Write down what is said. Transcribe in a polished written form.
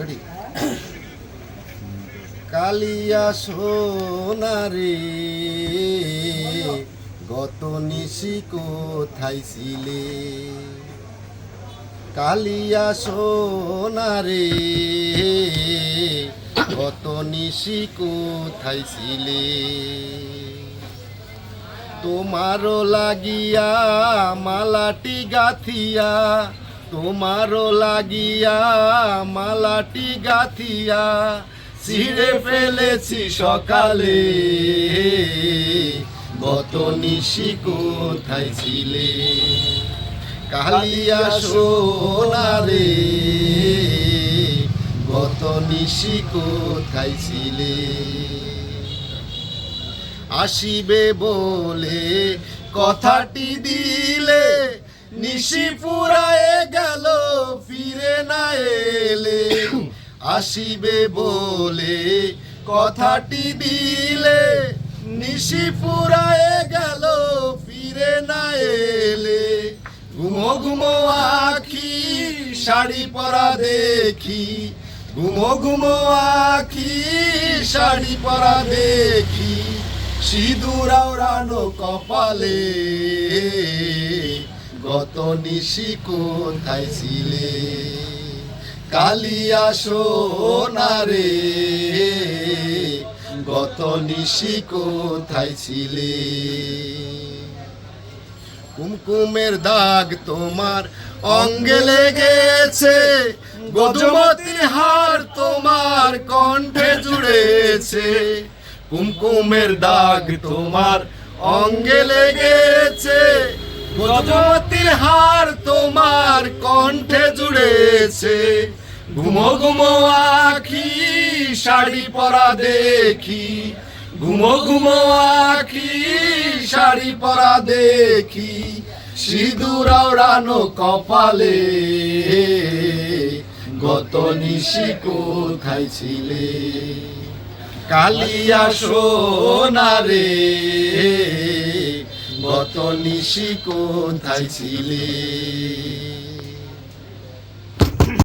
Ready কালিয়া সোনারে গত নিশি কোথায় ছিলে কালিয়া সোনারে গত নিশি কোথায় ছিলে তোমারও লাগিয়া মালাটি গাথিয়া তোমারও লাগিয়া মালাটি গাথিয়া ছিঁড়ে ফেলেছি সকালে গত নিশি কোথায় ছিলে কালিয়া সোনারে গত নিশি কোথায় ছিলে আসিবে বলে কথাটি দিলে নিশি ফুরায়ে গেল ফিরে না এলে আসিবে বলে কথাটি দিলে নিশি ফুরায়ে গেল ফিরে না এলে ঘুমো ঘুমো আখি শাড়ি পরা দেখি ঘুমো ঘুমো আখি শাড়ি পরা দেখি সিঁদুর আওড়ানো কপালে গত নিশি কোথায় ছিলে কালিয়া সোনারে গত নিশি কোথায় ছিলে কুমকুমের দাগ তোমার অঙ্গে লেগেছে গজমতির হার তোমার কণ্ঠে জুড়েছে কুমকুমের দাগ তোমার অঙ্গে লেগেছে গজমতির হার তোমার কণ্ঠে জুড়েছে ঘুমো ঘুমো আখি শাড়ি পরা দেখি ঘুমো ঘুমো আখি শাড়ি পরা দেখি সিঁদুর আওড়ানো কপালে গত নিশি কোথায় ছিলে কালিয়া সোনারে গত নিশি কোথায় ছিলে।